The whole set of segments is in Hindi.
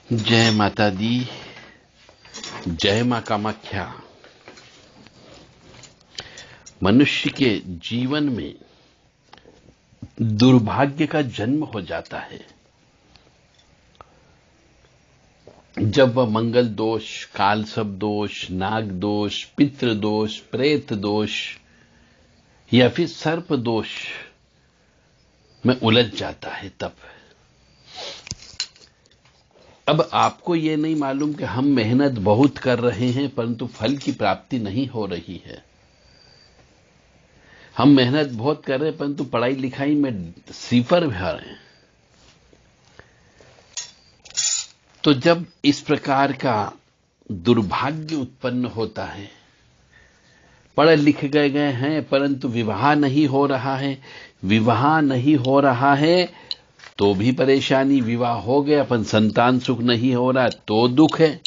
जय माता दी, जय मां कामाख्या। मनुष्य के जीवन में दुर्भाग्य का जन्म हो जाता है जब वह मंगल दोष, कालसर्प दोष, नाग दोष, पितृ दोष, प्रेत दोष या फिर सर्प दोष में उलझ जाता है। तब अब आपको यह नहीं मालूम कि हम मेहनत बहुत कर रहे हैं परंतु फल की प्राप्ति नहीं हो रही है। हम मेहनत बहुत कर रहे हैं परंतु पढ़ाई लिखाई में सिफर भर हैं। तो जब इस प्रकार का दुर्भाग्य उत्पन्न होता है, पढ़े लिख गए हैं परंतु विवाह नहीं हो रहा है, विवाह नहीं हो रहा है तो भी परेशानी, विवाह हो गया अपन संतान सुख नहीं हो रहा तो दुख है,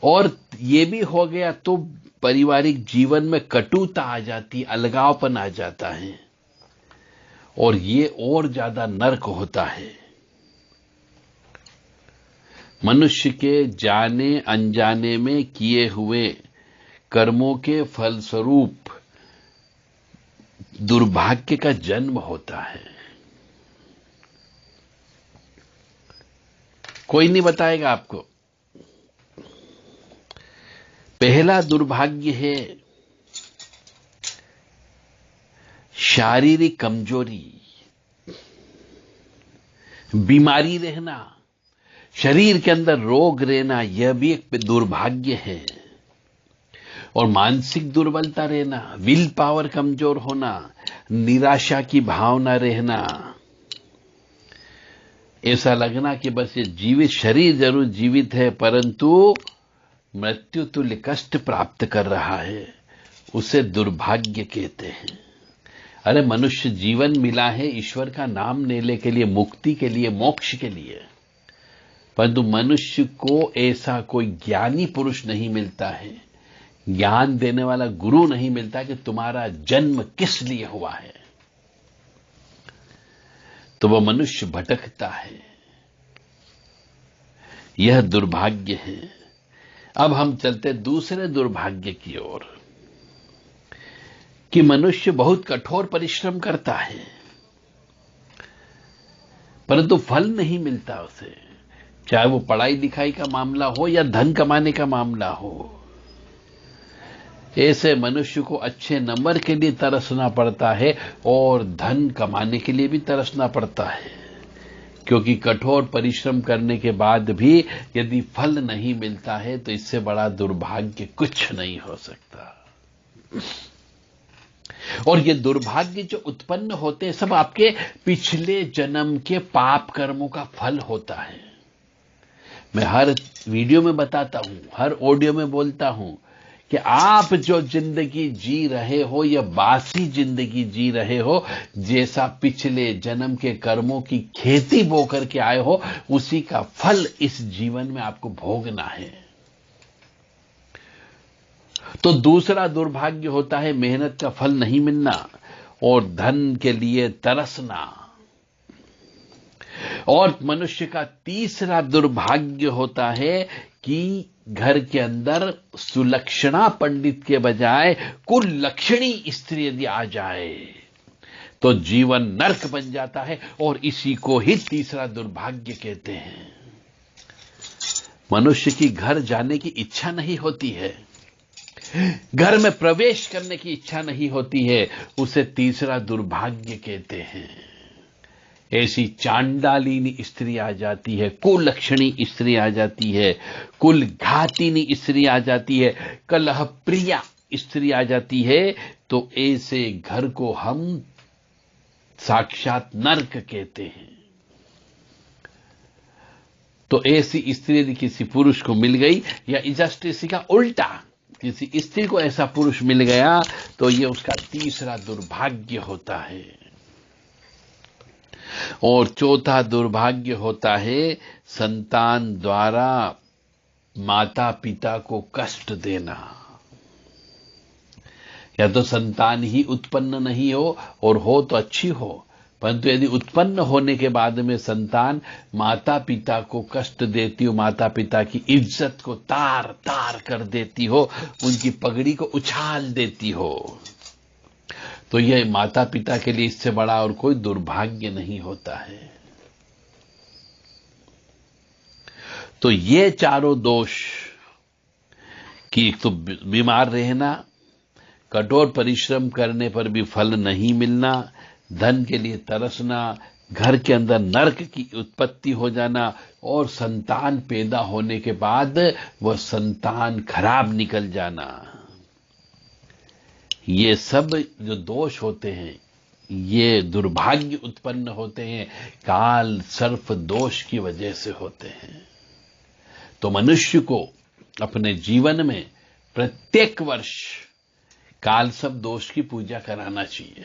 और ये भी हो गया तो पारिवारिक जीवन में कटुता आ जाती, अलगावपन आ जाता है और ये और ज्यादा नरक होता है। मनुष्य के जाने अनजाने में किए हुए कर्मों के फलस्वरूप दुर्भाग्य का जन्म होता है। कोई नहीं बताएगा आपको। पहला दुर्भाग्य है शारीरिक कमजोरी, बीमारी रहना, शरीर के अंदर रोग रहना, यह भी एक दुर्भाग्य है। और मानसिक दुर्बलता रहना, विल पावर कमजोर होना, निराशा की भावना रहना, ऐसा लगना कि बस ये जीवित शरीर जरूर जीवित है परंतु मृत्यु तुल्य कष्ट प्राप्त कर रहा है, उसे दुर्भाग्य कहते हैं। अरे मनुष्य जीवन मिला है ईश्वर का नाम लेने के लिए, मुक्ति के लिए, मोक्ष के लिए, परंतु मनुष्य को ऐसा कोई ज्ञानी पुरुष नहीं मिलता है, ज्ञान देने वाला गुरु नहीं मिलता कि तुम्हारा जन्म किस लिए हुआ है। तो वह मनुष्य भटकता है। यह दुर्भाग्य है। अब हम चलते दूसरे दुर्भाग्य की ओर कि मनुष्य बहुत कठोर परिश्रम करता है परंतु फल नहीं मिलता उसे, चाहे वो पढ़ाई लिखाई का मामला हो या धन कमाने का मामला हो। ऐसे मनुष्य को अच्छे नंबर के लिए तरसना पड़ता है और धन कमाने के लिए भी तरसना पड़ता है, क्योंकि कठोर परिश्रम करने के बाद भी यदि फल नहीं मिलता है तो इससे बड़ा दुर्भाग्य कुछ नहीं हो सकता। और ये दुर्भाग्य जो उत्पन्न होते हैं सब आपके पिछले जन्म के पाप कर्मों का फल होता है। मैं हर वीडियो में बताता हूं, हर ऑडियो में बोलता हूं कि आप जो जिंदगी जी रहे हो या बासी जिंदगी जी रहे हो, जैसा पिछले जन्म के कर्मों की खेती बो करके आए हो उसी का फल इस जीवन में आपको भोगना है। तो दूसरा दुर्भाग्य होता है मेहनत का फल नहीं मिलना और धन के लिए तरसना। और मनुष्य का तीसरा दुर्भाग्य होता है कि घर के अंदर सुलक्षणा पंडित के बजाय कुलक्षणी स्त्री यदि आ जाए तो जीवन नरक बन जाता है और इसी को ही तीसरा दुर्भाग्य कहते हैं। मनुष्य की घर जाने की इच्छा नहीं होती है, घर में प्रवेश करने की इच्छा नहीं होती है, उसे तीसरा दुर्भाग्य कहते हैं। ऐसी चांडालिनी स्त्री आ जाती है, कुलक्षणी स्त्री आ जाती है, कुलघातिनी स्त्री आ जाती है, कलह प्रिया स्त्री आ जाती है, तो ऐसे घर को हम साक्षात नरक कहते हैं। तो ऐसी स्त्री यदि किसी पुरुष को मिल गई या जस्ट इसी का उल्टा किसी स्त्री को ऐसा पुरुष मिल गया तो यह उसका तीसरा दुर्भाग्य होता है। और चौथा दुर्भाग्य होता है संतान द्वारा माता पिता को कष्ट देना। या तो संतान ही उत्पन्न नहीं हो और हो तो अच्छी हो, परंतु यदि उत्पन्न होने के बाद में संतान माता पिता को कष्ट देती हो, माता पिता की इज्जत को तार तार कर देती हो, उनकी पगड़ी को उछाल देती हो, तो यह माता पिता के लिए इससे बड़ा और कोई दुर्भाग्य नहीं होता है। तो ये चारों दोष कि तो बीमार रहना, कठोर परिश्रम करने पर भी फल नहीं मिलना, धन के लिए तरसना, घर के अंदर नरक की उत्पत्ति हो जाना और संतान पैदा होने के बाद वह संतान खराब निकल जाना, ये सब जो दोष होते हैं, ये दुर्भाग्य उत्पन्न होते हैं, काल सर्प दोष की वजह से होते हैं। तो मनुष्य को अपने जीवन में प्रत्येक वर्ष काल सर्प दोष की पूजा कराना चाहिए।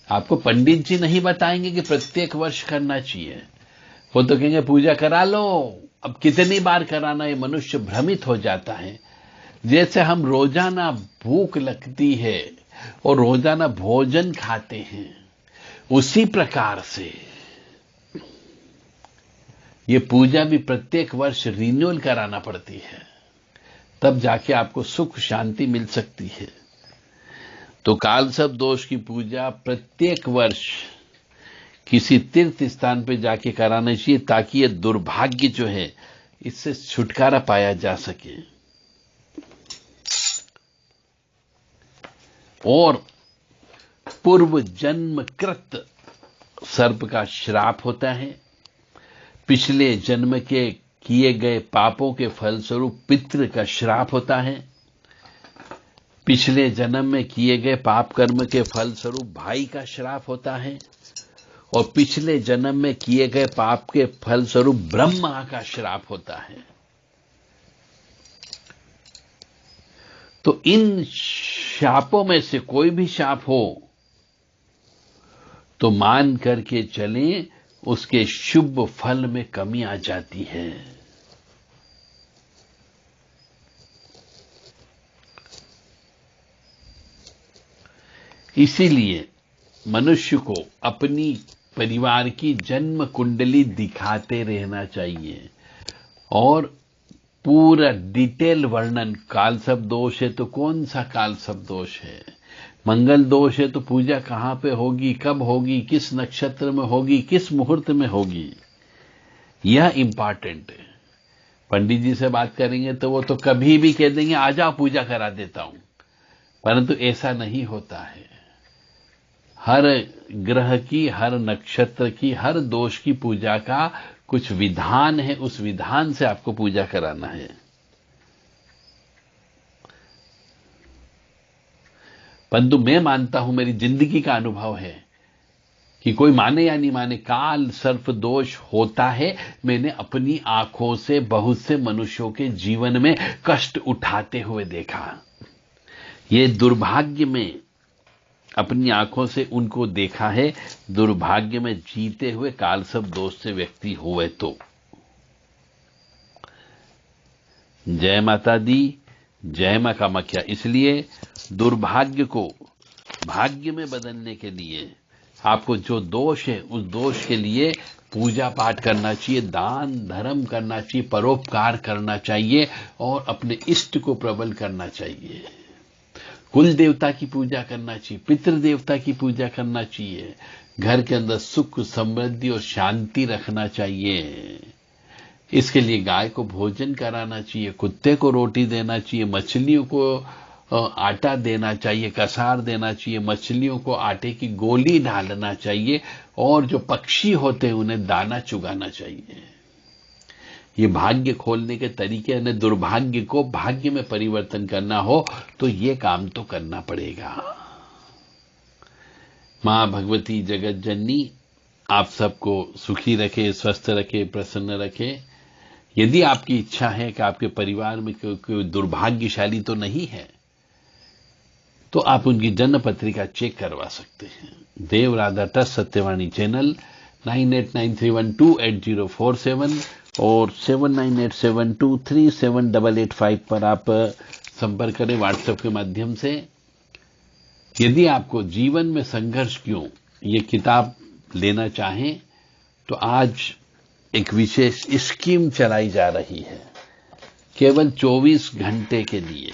आपको पंडित जी नहीं बताएंगे कि प्रत्येक वर्ष करना चाहिए, वो तो कहेंगे पूजा करा लो, अब कितनी बार कराना, ये मनुष्य भ्रमित हो जाता है। जैसे हम रोजाना भूख लगती है और रोजाना भोजन खाते हैं, उसी प्रकार से ये पूजा भी प्रत्येक वर्ष रिन्यूअल कराना पड़ती है, तब जाके आपको सुख शांति मिल सकती है। तो काल सर्प दोष की पूजा प्रत्येक वर्ष किसी तीर्थ स्थान पे जाके कराना चाहिए, ताकि ये दुर्भाग्य जो है इससे छुटकारा पाया जा सके। और पूर्व जन्मकृत सर्प का श्राप होता है, पिछले जन्म के किए गए पापों के फलस्वरूप पितृ का श्राप होता है, पिछले जन्म में किए गए पाप कर्म के फलस्वरूप भाई का श्राप होता है, और पिछले जन्म में किए गए पाप के फलस्वरूप ब्रह्मा का श्राप होता है। तो इन शापों में से कोई भी शाप हो तो मान करके चलें, उसके शुभ फल में कमी आ जाती है। इसीलिए मनुष्य को अपनी परिवार की जन्म कुंडली दिखाते रहना चाहिए और पूरा डिटेल वर्णन। काल सर्प दोष है तो कौन सा काल सर्प दोष है, मंगल दोष है तो पूजा कहां पे होगी, कब होगी, किस नक्षत्र में होगी, किस मुहूर्त में होगी, यह इंपॉर्टेंट है। पंडित जी से बात करेंगे तो वो तो कभी भी कह देंगे आ जाओ पूजा करा देता हूं, परंतु ऐसा नहीं होता है। हर ग्रह की, हर नक्षत्र की, हर दोष की पूजा का कुछ विधान है, उस विधान से आपको पूजा कराना है। परंतु मैं मानता हूं, मेरी जिंदगी का अनुभव है कि कोई माने या नहीं माने, काल सर्प दोष होता है। मैंने अपनी आंखों से बहुत से मनुष्यों के जीवन में कष्ट उठाते हुए देखा। ये दुर्भाग्य में अपनी आंखों से उनको देखा है, दुर्भाग्य में जीते हुए काल सर्प दोष से व्यक्ति हुए। तो जय माता दी, जय मां कामाख्या। इसलिए दुर्भाग्य को भाग्य में बदलने के लिए आपको जो दोष है उस दोष के लिए पूजा पाठ करना चाहिए, दान धर्म करना चाहिए, परोपकार करना चाहिए और अपने इष्ट को प्रबल करना चाहिए। कुल देवता की पूजा करना चाहिए, पितृ देवता की पूजा करना चाहिए, घर के अंदर सुख समृद्धि और शांति रखना चाहिए। इसके लिए गाय को भोजन कराना चाहिए, कुत्ते को रोटी देना चाहिए, मछलियों को आटा देना चाहिए, कसार देना चाहिए, मछलियों को आटे की गोली डालना चाहिए और जो पक्षी होते हैं उन्हें दाना चुगाना चाहिए। ये भाग्य खोलने के तरीके हैं। दुर्भाग्य को भाग्य में परिवर्तन करना हो तो ये काम तो करना पड़ेगा। मां भगवती जगत जननी आप सबको सुखी रखे, स्वस्थ रखे, प्रसन्न रखे। यदि आपकी इच्छा है कि आपके परिवार में कोई दुर्भाग्यशाली तो नहीं है, तो आप उनकी जन्म पत्रिका चेक करवा सकते हैं। देव राधा ट्रस्ट सत्यवाणी चैनल 9893128047 और 7987237885 पर आप संपर्क करें व्हाट्सएप के माध्यम से। यदि आपको जीवन में संघर्ष क्यों ये किताब लेना चाहें तो आज एक विशेष स्कीम चलाई जा रही है। केवल 24 घंटे के लिए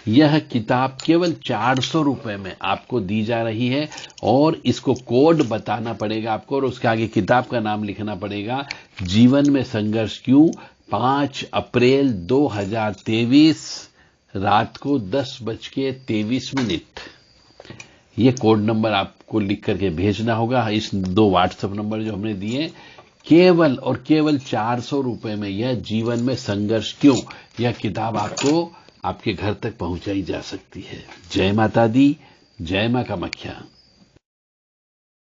यह किताब केवल 400 रुपए में आपको दी जा रही है और इसको कोड बताना पड़ेगा आपको और उसके आगे किताब का नाम लिखना पड़ेगा, जीवन में संघर्ष क्यों, 5 अप्रैल 2023 रात को 10:23। ये कोड नंबर आपको लिख करके भेजना होगा इस 2 व्हाट्सएप नंबर जो हमने दिए। केवल और केवल 400 रुपए में यह जीवन में संघर्ष क्यों यह किताब आपको आपके घर तक पहुंचाई जा सकती है। जय माता दी, जय मां कामाख्या।